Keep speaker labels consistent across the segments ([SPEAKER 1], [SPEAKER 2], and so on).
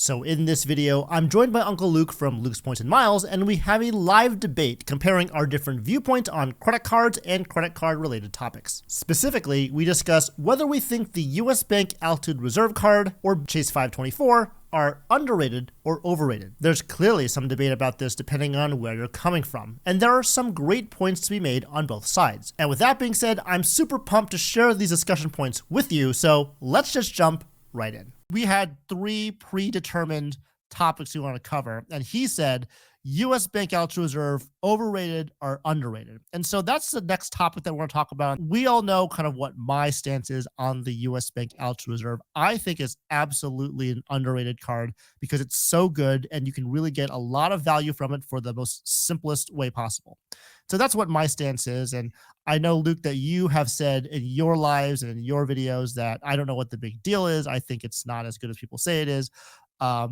[SPEAKER 1] So in this video, I'm joined by Uncle Luke from Luke's Points and Miles, and we have a live debate comparing our different viewpoints on credit cards and credit card related topics. Specifically, we discuss whether we think the US Bank Altitude Reserve Card or Chase 524 are underrated or overrated. There's clearly some debate about this depending on where you're coming from, and there are some great points to be made on both sides. And with that being said, I'm super pumped to share these discussion points with you, so let's just jump right in. We had three predetermined topics we want to cover, and he said US Bank Altitude Reserve, overrated or underrated. And so that's the next topic that we're going to talk about. We all know kind of what my stance is on the US Bank Altitude Reserve. I think it's absolutely an underrated card because it's so good and you can really get a lot of value from it for the most simplest way possible. So that's what my stance is. And I know, Luke, that you have said in your lives and in your videos that I don't know what the big deal is. I think it's not as good as people say it is.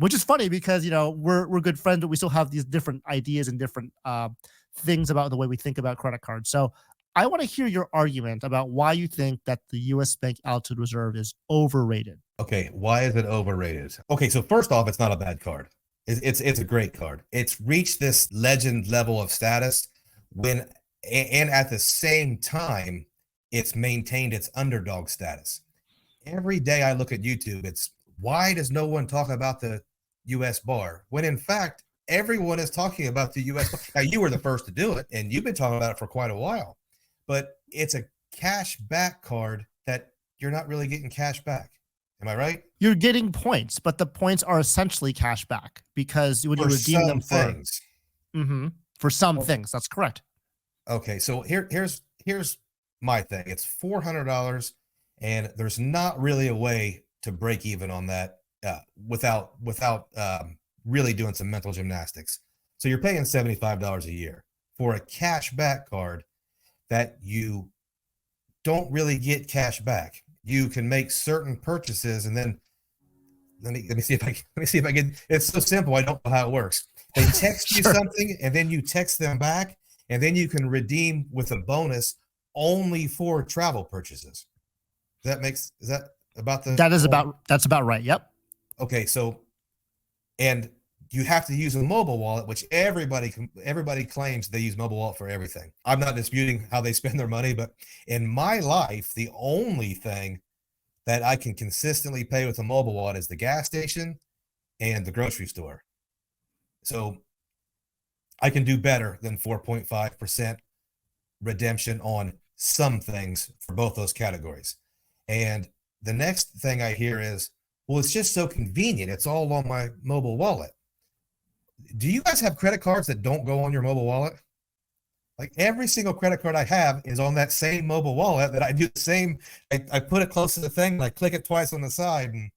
[SPEAKER 1] Which is funny because, you know, we're good friends, but we still have these different ideas and different things about the way we think about credit cards. So I want to hear your argument about why you think that the US Bank Altitude Reserve is overrated.
[SPEAKER 2] Okay, why is it overrated? Okay, so first off, it's not a bad card. It's a great card. It's reached this legend level of status and at the same time, it's maintained its underdog status. Every day I look at YouTube, it's why does no one talk about the USBAR? When in fact, everyone is talking about the USBAR. Now, you were the first to do it, and you've been talking about it for quite a while. But it's a cash back card that you're not really getting cash back. Am I right?
[SPEAKER 1] You're getting points, but the points are essentially cash back because when you redeem them for some things, that's correct.
[SPEAKER 2] Okay, so here's my thing. It's $400, and there's not really a way to break even on that without really doing some mental gymnastics. So you're paying $75 a year for a cash back card that you don't really get cash back. You can make certain purchases, and then let me see if I can. It's so simple. I don't know how it works. They text you something, and then you text them back, and then you can redeem with a bonus only for travel purchases. Is that about the
[SPEAKER 1] that's about right. Yep.
[SPEAKER 2] Okay, so and you have to use a mobile wallet, which everybody claims they use mobile wallet for everything. I'm not disputing how they spend their money, but in my life, the only thing that I can consistently pay with a mobile wallet is the gas station and the grocery store. So I can do better than 4.5% redemption on some things for both those categories. And the next thing I hear is, well, it's just so convenient. It's all on my mobile wallet. Do you guys have credit cards that don't go on your mobile wallet? Like every single credit card I have is on that same mobile wallet that I do the same. I put it close to the thing and I click it twice on the side. And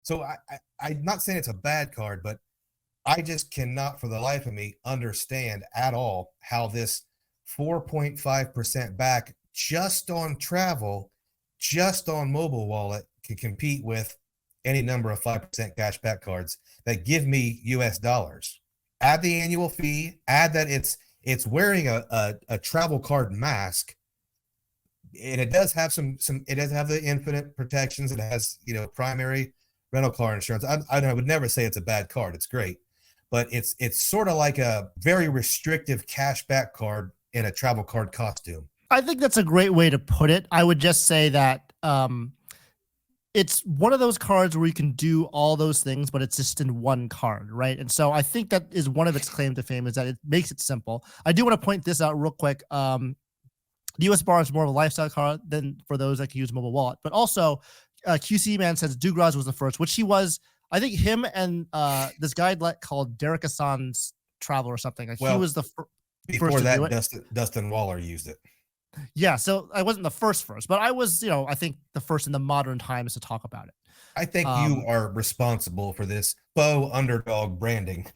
[SPEAKER 2] so I'm not saying it's a bad card, but I just cannot for the life of me understand at all how this 4.5% back just on travel, just on mobile wallet can compete with any number of 5% cash back cards that give me US dollars. Add the annual fee, add that it's wearing a travel card mask, and it does have it does have the infinite protections. It has, you know, primary rental car insurance. I would never say it's a bad card. It's great, but it's sort of like a very restrictive cash back card in a travel card costume.
[SPEAKER 1] I think that's a great way to put it. I would just say that it's one of those cards where you can do all those things, but it's just in one card, right? And so I think that is one of its claim to fame, is that it makes it simple. I do want to point this out real quick. The USBAR is more of a lifestyle card than for those that can use mobile wallet. But also, QC Man says Dugras was the first, which he was. I think him and this guy called Derek Hassan's Travel or something. Like, well, he was the first.
[SPEAKER 2] Before that, Dustin Waller used it.
[SPEAKER 1] Yeah, so I wasn't the first, but I was, you know, I think the first in the modern times to talk about it.
[SPEAKER 2] I think you are responsible for this faux underdog branding.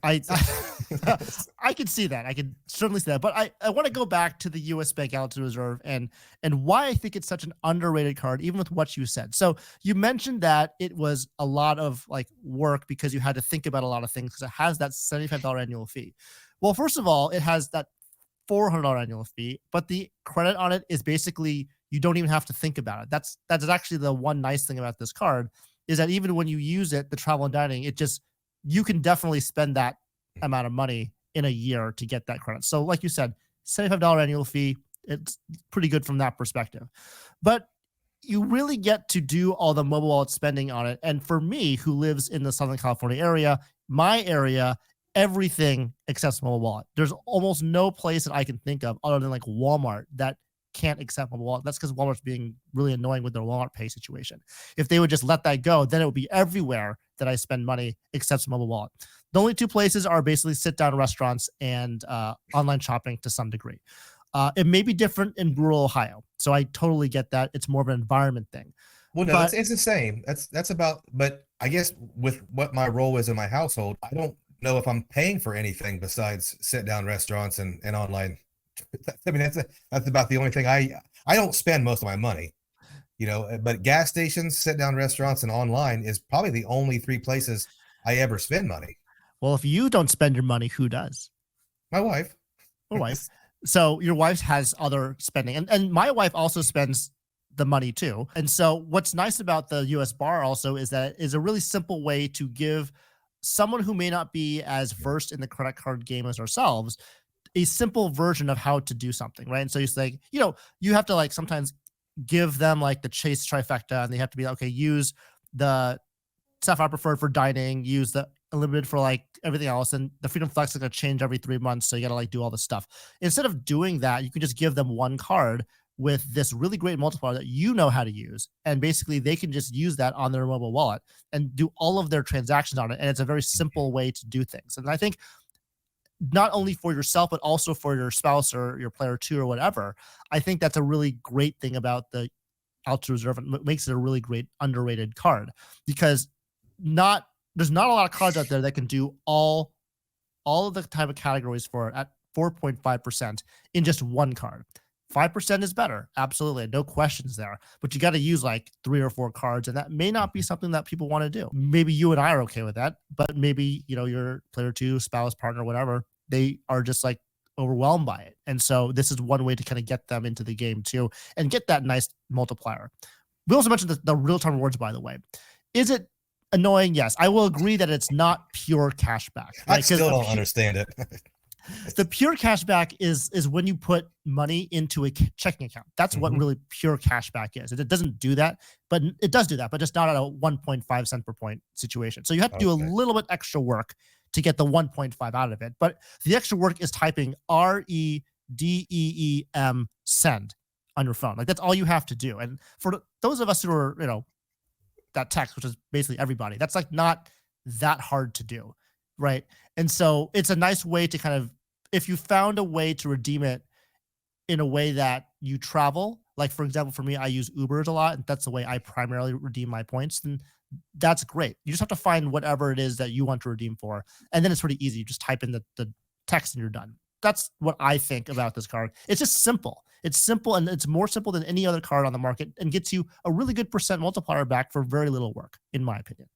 [SPEAKER 1] I can see that. I can certainly see that. But I want to go back to the US Bank Altitude Reserve and why I think it's such an underrated card, even with what you said. So you mentioned that it was a lot of like work because you had to think about a lot of things because it has that $75 annual fee. Well, first of all, it has that $400 annual fee, but the credit on it is basically you don't even have to think about it. That's actually the one nice thing about this card is that even when you use it, the travel and dining, you can definitely spend that amount of money in a year to get that credit. So like you said, $75 annual fee, it's pretty good from that perspective. But you really get to do all the mobile wallet spending on it. And for me, who lives in the Southern California area, my area, everything accepts mobile wallet. There's almost no place that I can think of other than like Walmart that can't accept mobile wallet. That's because Walmart's being really annoying with their Walmart Pay situation. If they would just let that go, then it would be everywhere that I spend money accepts mobile wallet. The only two places are basically sit-down restaurants and online shopping to some degree. It may be different in rural Ohio, so I totally get that. It's more of an environment thing.
[SPEAKER 2] Well, no,
[SPEAKER 1] But
[SPEAKER 2] it's the same. That's about. But I guess with what my role is in my household, I don't know if I'm paying for anything besides sit-down restaurants and online. I mean, that's about the only thing I don't spend most of my money, But gas stations, sit-down restaurants, and online is probably the only three places I ever spend money.
[SPEAKER 1] well, if you don't spend your money, who does?
[SPEAKER 2] My wife.
[SPEAKER 1] My wife. So your wife has other spending, and my wife also spends the money too. And so what's nice about the USBAR also is that it is a really simple way to give someone who may not be as versed in the credit card game as ourselves a simple version of how to do something, right? And so it's like, you have to like sometimes give them like the Chase trifecta, and they have to be like, okay, use the Sapphire Preferred for dining, use the Unlimited for like everything else, and the Freedom Flex is going to change every 3 months, so you got to like do all this stuff. Instead of doing that, you can just give them one card with this really great multiplier that you know how to use, and basically they can just use that on their mobile wallet and do all of their transactions on it, and it's a very simple way to do things. And I think not only for yourself, but also for your spouse or your player two or whatever, I think that's a really great thing about the Ultra Reserve, and makes it a really great underrated card, because there's not a lot of cards out there that can do all of the type of categories for it at 4.5% in just one card. 5% is better, absolutely, no questions there. But you got to use like 3 or 4 cards, and that may not be something that people want to do. Maybe you and I are okay with that, but maybe your player two, spouse, partner, whatever, they are just like overwhelmed by it. And so this is one way to kind of get them into the game too, and get that nice multiplier. We also mentioned the real-time rewards, by the way. Is it annoying? Yes, I will agree that it's not pure cashback.
[SPEAKER 2] I still don't understand it.
[SPEAKER 1] The pure cashback is when you put money into a checking account. That's what really pure cashback is. It doesn't do that, but it does do that, but just not at a 1.5 cent per point situation. So you have to do a little bit extra work to get the 1.5 out of it. But the extra work is typing REDEEM send on your phone. Like that's all you have to do. And for those of us who are, that text, which is basically everybody, that's like not that hard to do, right? And so it's a nice way to kind of, if you found a way to redeem it in a way that you travel, like for example, for me, I use Ubers a lot, and that's the way I primarily redeem my points, then that's great. You just have to find whatever it is that you want to redeem for, and then it's pretty easy. You just type in the text and you're done. That's what I think about this card. It's just simple. It's simple, and it's more simple than any other card on the market, and gets you a really good percent multiplier back for very little work, in my opinion.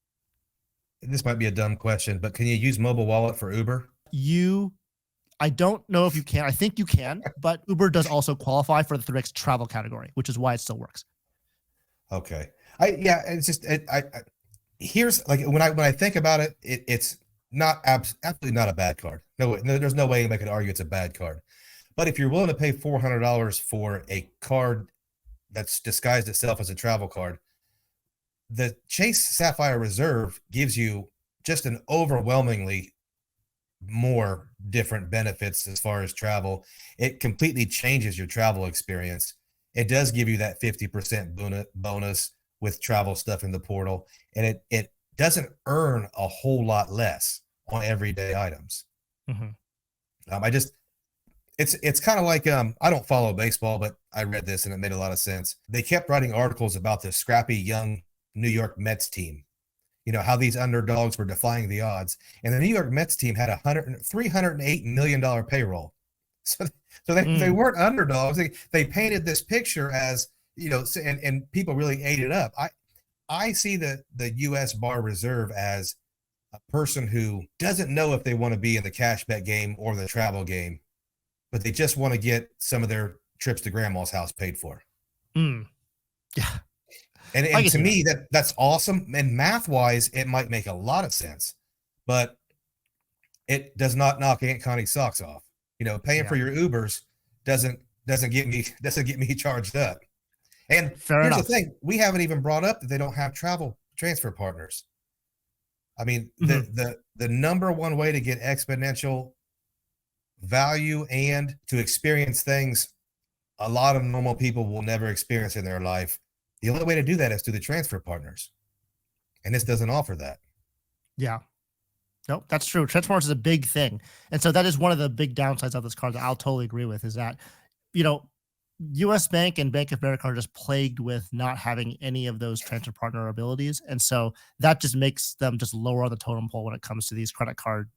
[SPEAKER 2] This might be a dumb question, but can you use mobile wallet for Uber?
[SPEAKER 1] I don't know if you can. I think you can, but Uber does also qualify for the 3X travel category, which is why it still works.
[SPEAKER 2] Okay. It's just here's like when I think about it, it's not absolutely not a bad card. No, there's no way I could argue it's a bad card. But if you're willing to pay $400 for a card that's disguised itself as a travel card, the Chase Sapphire Reserve gives you just an overwhelmingly more different benefits as far as travel. It completely changes your travel experience. It does give you that 50% bonus with travel stuff in the portal, and it doesn't earn a whole lot less on everyday items. It's kind of like I don't follow baseball, but I read this and it made a lot of sense. They kept writing articles about the scrappy young New York Mets team, how these underdogs were defying the odds. And the New York Mets team had $308 million payroll. So they weren't underdogs. They painted this picture as, and people really ate it up. I see the USBAR Reserve as a person who doesn't know if they want to be in the cash bet game or the travel game, but they just want to get some of their trips to grandma's house paid for.
[SPEAKER 1] Yeah.
[SPEAKER 2] And
[SPEAKER 1] I
[SPEAKER 2] and
[SPEAKER 1] can
[SPEAKER 2] to
[SPEAKER 1] see that.
[SPEAKER 2] me, that's awesome. And math wise, it might make a lot of sense, but it does not knock Aunt Connie's socks off. Paying
[SPEAKER 1] Yeah,
[SPEAKER 2] for your Ubers doesn't doesn't get me charged up. And
[SPEAKER 1] fair
[SPEAKER 2] here's the
[SPEAKER 1] enough.
[SPEAKER 2] thing: we haven't even brought up that they don't have travel transfer partners. I mean,
[SPEAKER 1] Mhm.
[SPEAKER 2] the number one way to get exponential value and to experience things a lot of normal people will never experience in their life. The only way to do that is through the transfer partners, and this doesn't offer that.
[SPEAKER 1] Yeah. No, that's true. Transformers is a big thing. And so that is one of the big downsides of this card that I'll totally agree with is that, you know, US Bank and Bank of America are just plagued with not having any of those transfer partner abilities. And so that just makes them just lower on the totem pole when it comes to these credit card,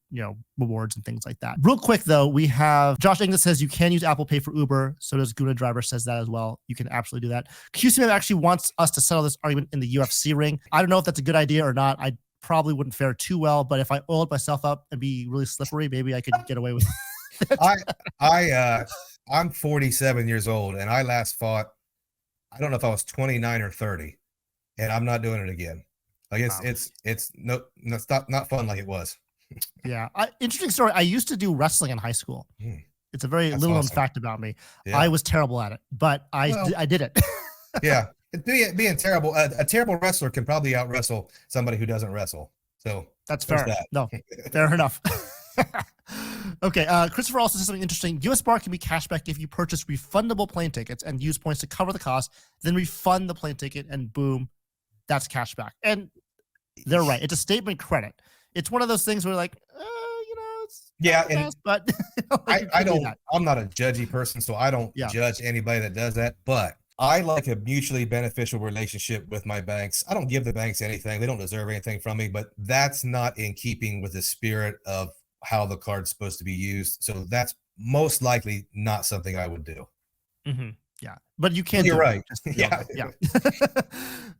[SPEAKER 1] rewards and things like that. Real quick though, we have Josh Inglis says you can use Apple Pay for Uber. So does Guna Driver says that as well. You can absolutely do that. QCM actually wants us to settle this argument in the UFC ring. I don't know if that's a good idea or not. I probably wouldn't fare too well, but if I oiled myself up and be really slippery, maybe I could get away with it.
[SPEAKER 2] I'm 47 years old, and I last fought. I don't know if I was 29 or 30, and I'm not doing it again. Like it's
[SPEAKER 1] Wow.
[SPEAKER 2] it's no, it's not fun like it was.
[SPEAKER 1] Yeah. Interesting story. I used to do wrestling in high school.
[SPEAKER 2] Hmm,
[SPEAKER 1] It's a very
[SPEAKER 2] that's
[SPEAKER 1] little known
[SPEAKER 2] awesome.
[SPEAKER 1] fact about me. I
[SPEAKER 2] Yeah.
[SPEAKER 1] was terrible at it, but
[SPEAKER 2] Well,
[SPEAKER 1] I did it.
[SPEAKER 2] yeah. Being terrible, a terrible wrestler can probably out wrestle somebody who doesn't wrestle. So
[SPEAKER 1] That's
[SPEAKER 2] there's
[SPEAKER 1] fair.
[SPEAKER 2] that.
[SPEAKER 1] No, fair enough. Okay. Christopher also says something interesting. USBAR can be cashback if you purchase refundable plane tickets and use points to cover the cost, then refund the plane ticket, and boom, that's cashback. And they're right. It's a statement credit. It's one of those things where like, it's
[SPEAKER 2] Yeah,
[SPEAKER 1] not the
[SPEAKER 2] and
[SPEAKER 1] best, but like you
[SPEAKER 2] I
[SPEAKER 1] can do
[SPEAKER 2] don't.
[SPEAKER 1] that.
[SPEAKER 2] I'm not a judgy person, so I don't
[SPEAKER 1] Yeah.
[SPEAKER 2] judge anybody that does that. But I like a mutually beneficial relationship with my banks. I don't give the banks anything; they don't deserve anything from me. But that's not in keeping with the spirit of how the card's supposed to be used. So that's most likely not something I would do.
[SPEAKER 1] Mm-hmm. Yeah, but you
[SPEAKER 2] Well,
[SPEAKER 1] can
[SPEAKER 2] you're
[SPEAKER 1] do it.
[SPEAKER 2] right.
[SPEAKER 1] Just so y'all
[SPEAKER 2] Yeah.
[SPEAKER 1] know.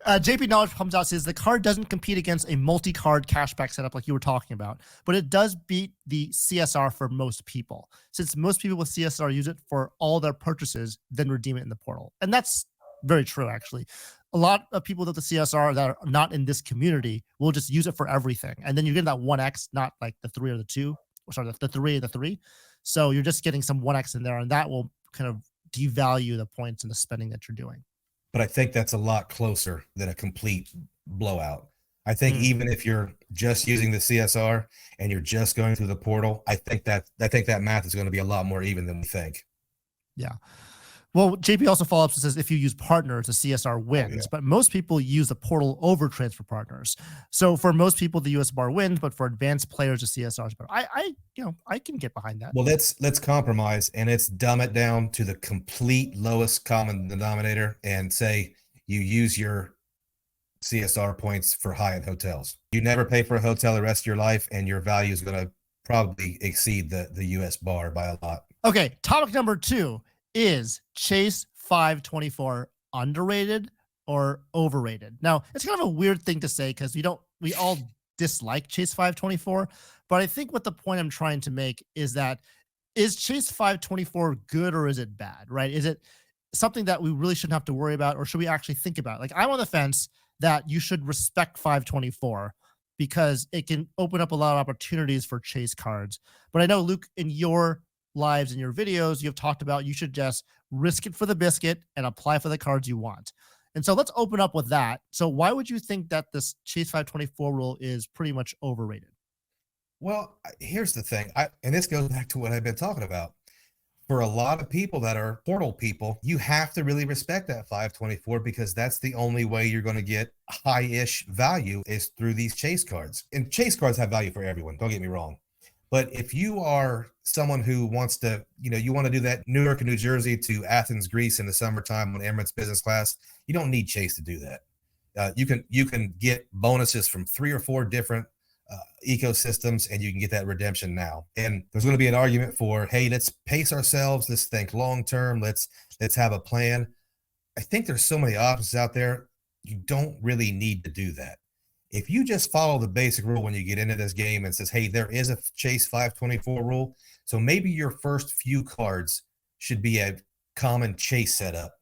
[SPEAKER 1] Yeah. JP Knowledge comes out says the card doesn't compete against a multi-card cashback setup like you were talking about, but it does beat the CSR for most people. Since most people with CSR use it for all their purchases, then redeem it in the portal, and that's very true. Actually, a lot of people with the CSR that are not in this community will just use it for everything, and then you're getting that 1x, not like the 3 or the 2, or sorry, the 3 and the 3. So you're just getting some 1x in there, and that will kind of devalue the points and the spending that you're doing.
[SPEAKER 2] But I think that's a lot closer than a complete blowout. I think
[SPEAKER 1] Mm,
[SPEAKER 2] even if you're just using the CSR and you're just going through the portal, I think that math is going to be a lot more even than we think.
[SPEAKER 1] yeah. Well, JP also follows up and says if you use partners, the CSR
[SPEAKER 2] Oh yeah.
[SPEAKER 1] wins, but most people use the portal over transfer partners. So for most people, the US bar wins, but for advanced players, the CSR is better. I can get behind that.
[SPEAKER 2] Well, let's compromise and let's dumb it down to the complete lowest common denominator and say you use your CSR points for Hyatt hotels. You never pay for a hotel the rest of your life, and your value is going to probably exceed the US bar by a lot.
[SPEAKER 1] Okay, topic number 2 is Chase 524 underrated or overrated? Now, it's kind of a weird thing to say because we all dislike Chase 524, but I think what the point I'm trying to make is that is Chase 524 good or is it bad, right? Is it something that we really shouldn't have to worry about, or should we actually think about it? Like, I'm on the fence that you should respect 524 because it can open up a lot of opportunities for Chase cards. But I know, Luke, in your lives and your videos, you've talked about you should just risk it for the biscuit and apply for the cards you want. And so let's open up with that. So why would you think that this Chase 524 rule is pretty much overrated?
[SPEAKER 2] Well, here's the thing. And this goes back to what I've been talking about. For a lot of people that are portal people, you have to really respect that 524 because that's the only way you're going to get high-ish value is through these chase cards. And chase cards have value for everyone. Don't get me wrong. But if you are someone who wants to, you want to do that Newark, New Jersey to Athens, Greece in the summertime on Emirates business class, you don't need Chase to do that. You can get bonuses from 3 or 4 different ecosystems, and you can get that redemption now. And there's going to be an argument for, hey, let's pace ourselves. Let's think long term. Let's have a plan. I think there's so many options out there. You don't really need to do that. If you just follow the basic rule when you get into this game and says, hey, there is a Chase 524 rule. So maybe your first few cards should be a common Chase setup.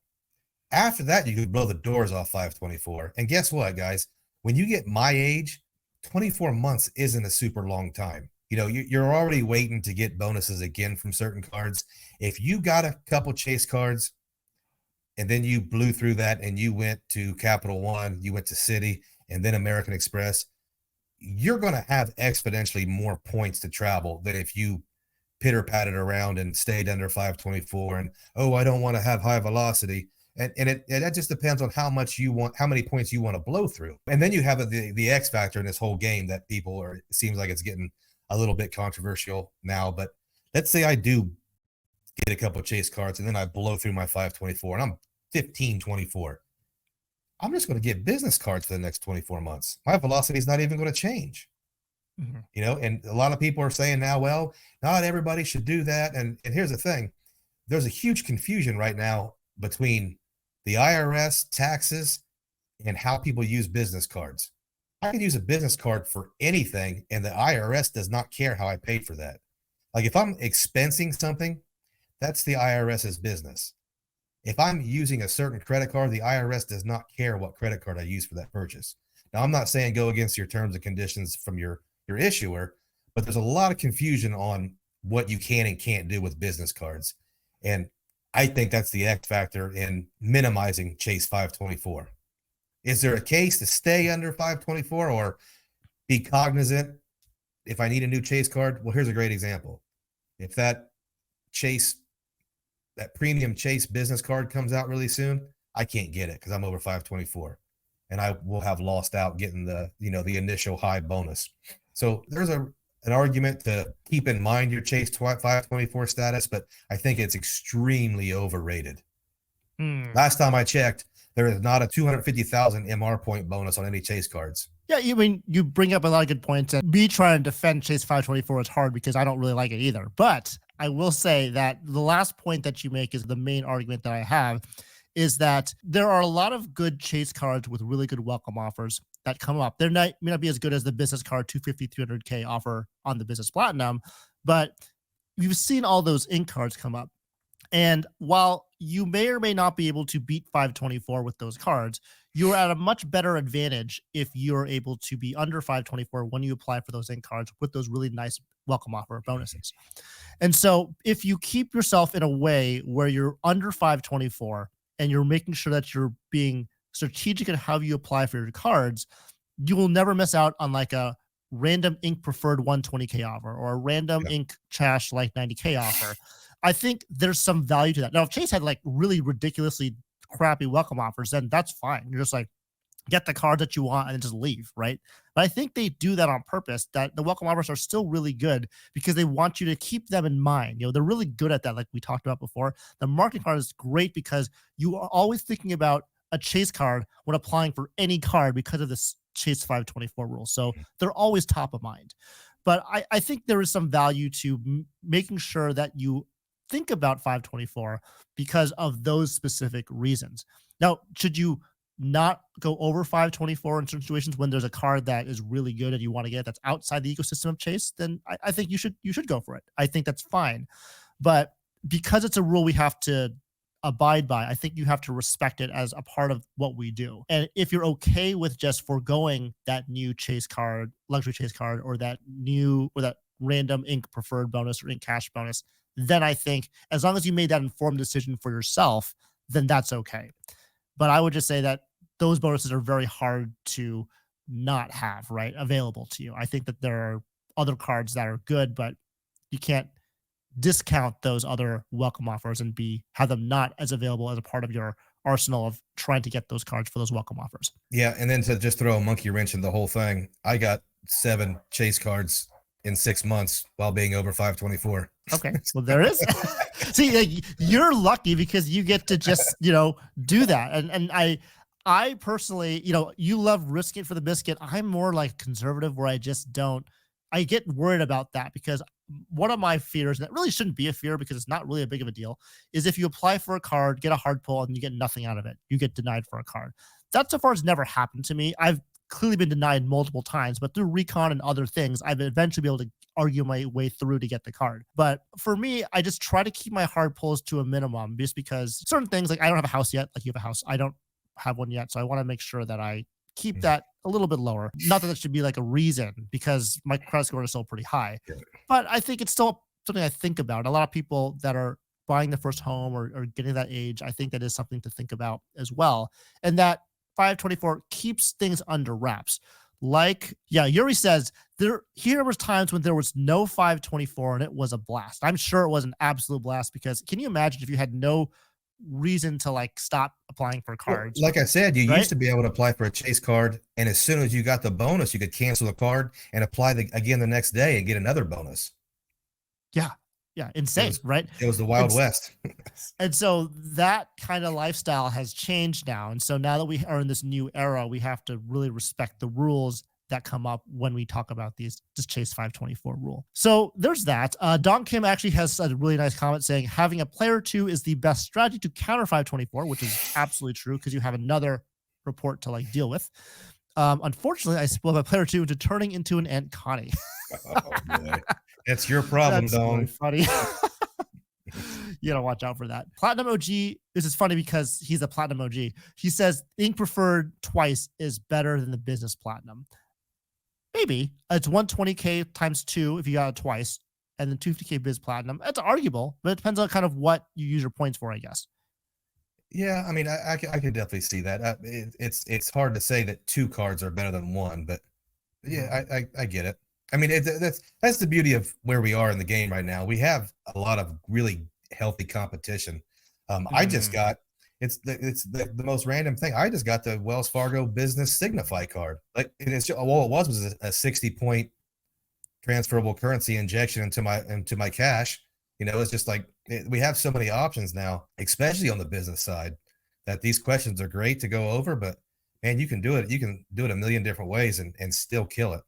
[SPEAKER 2] After that, you could blow the doors off 524. And guess what, guys? When you get my age, 24 months isn't a super long time. You know, you're already waiting to get bonuses again from certain cards. If you got a couple chase cards and then you blew through that and you went to Capital One, you went to Citi, and then American Express, you're going to have exponentially more points to travel than if you pitter-patted around and stayed under 524 and, oh, I don't want to have high velocity. And that just depends on how much you want, how many points you want to blow through. And then you have the X factor in this whole game that people are, it seems like it's getting a little bit controversial now. But let's say I do get a couple of chase cards and then I blow through my 524 and I'm 1524. I'm just going to get business cards for the next 24 months. My velocity is not even going to change. Mm-hmm. You know, and a lot of people are saying now, well, not everybody should do that. And here's the thing. There's a huge confusion right now between the IRS, taxes, and how people use business cards. I can use a business card for anything, and the IRS does not care how I paid for that. Like if I'm expensing something, that's the IRS's business. If I'm using a certain credit card, the IRS does not care what credit card I use for that purchase. Now, I'm not saying go against your terms and conditions from your issuer, but there's a lot of confusion on what you can and can't do with business cards. And I think that's the X factor in minimizing Chase 524. Is there a case to stay under 524 or be cognizant if I need a new Chase card? Well, here's a great example. If that premium Chase business card comes out really soon, I can't get it because I'm over 524 and I will have lost out getting the initial high bonus. So there's an argument to keep in mind your Chase 524 status, but I think it's extremely overrated. Last time I checked, there is not a 250,000 MR point bonus on any Chase cards.
[SPEAKER 1] Yeah, I mean, you bring up a lot of good points, and me trying to defend Chase 524 is hard because I don't really like it either. But I will say that the last point that you make is the main argument that I have, is that there are a lot of good Chase cards with really good welcome offers that come up. May not be as good as the business card 250, 300K offer on the Business Platinum, but you've seen all those ink cards come up. And while you may or may not be able to beat 524 with those cards, you're at a much better advantage if you're able to be under 524 when you apply for those ink cards with those really nice welcome offer bonuses. And so if you keep yourself in a way where you're under 524 and you're making sure that you're being strategic in how you apply for your cards, you will never miss out on like a random ink preferred 120K offer or a random ink cash like 90K offer. I think there's some value to that. Now, if Chase had like really ridiculously crappy welcome offers, then that's fine. You're just like, get the cards that you want and then just leave, right? But I think they do that on purpose, that the welcome offers are still really good because they want you to keep them in mind. You know, they're really good at that, like we talked about before. The marketing card is great because you are always thinking about a Chase card when applying for any card because of this Chase 524 rule. So they're always top of mind. But I think there is some value to making sure that you think about 524 because of those specific reasons. Now, should you not go over 524 in certain situations when there's a card that is really good and you want to get that's outside the ecosystem of Chase? Then I think you should go for it. I think that's fine. But because it's a rule we have to abide by, I think you have to respect it as a part of what we do. And if you're okay with just foregoing that new Chase card, luxury Chase card, or that random ink preferred bonus or ink cash bonus, then I think as long as you made that informed decision for yourself, then that's okay. But I would just say that those bonuses are very hard to not have, right, available to you. I think that there are other cards that are good, but you can't discount those other welcome offers and have them not as available as a part of your arsenal of trying to get those cards for those welcome offers.
[SPEAKER 2] Yeah, and then to just throw a monkey wrench in the whole thing, I got 7 Chase cards in 6 months while being over 524.
[SPEAKER 1] Okay, well there is. See, like, you're lucky because you get to just do that. And I personally, you love risking it for the biscuit. I'm more like conservative where I just don't. I get worried about that because one of my fears, and it really shouldn't be a fear because it's not really a big of a deal, is if you apply for a card, get a hard pull, and you get nothing out of it, you get denied for a card. That so far has never happened to me. I've clearly been denied multiple times, but through recon and other things, I've eventually been able to argue my way through to get the card. But for me, I just try to keep my hard pulls to a minimum, just because certain things, like I don't have a house yet, like you have a house, I don't have one yet. So I want to make sure that I keep that a little bit lower. Not that it should be like a reason, because my credit score is still pretty high, but I think it's still something I think about. A lot of people that are buying the first home or getting that age, I think that is something to think about as well. And that 524 keeps things under wraps. Like, yeah, Yuri says here was times when there was no 524 and it was a blast. I'm sure it was an absolute blast, because can you imagine if you had no reason to like stop applying for cards?
[SPEAKER 2] Well, like I said, you
[SPEAKER 1] right?
[SPEAKER 2] used to be able to apply for a chase card, and as soon as you got the bonus, you could cancel the card and apply again the next day and get another bonus.
[SPEAKER 1] Yeah, insane, right?
[SPEAKER 2] It was the Wild West.
[SPEAKER 1] And so that kind of lifestyle has changed now. And so now that we are in this new era, we have to really respect the rules that come up when we talk about this Chase 524 rule. So there's that. Don Kim actually has a really nice comment saying having a player 2 is the best strategy to counter 524, which is absolutely true, because you have another report to like deal with. Unfortunately, I split my player 2 into turning into an Aunt Connie.
[SPEAKER 2] Oh, boy. It's your problem, Don.
[SPEAKER 1] Really funny. You gotta watch out for that. Platinum OG, this is funny because he's a Platinum OG. He says Ink Preferred twice is better than the Business Platinum. Maybe. It's 120K times 2 if you got it twice, and then 250K Biz Platinum. That's arguable, but it depends on kind of what you use your points for, I guess.
[SPEAKER 2] Yeah, I mean, I could definitely see that. It's hard to say that 2 cards are better than 1, but yeah, I get it. I mean, that's the beauty of where we are in the game right now. We have a lot of really healthy competition. I just got it's the most random thing. I just got the Wells Fargo Business Signify card. Like, and it's all it was a 60-point transferable currency injection into my cash. You know, it's just like we have so many options now, especially on the business side, that these questions are great to go over. But man, you can do it. You can do it a million different ways and still kill it.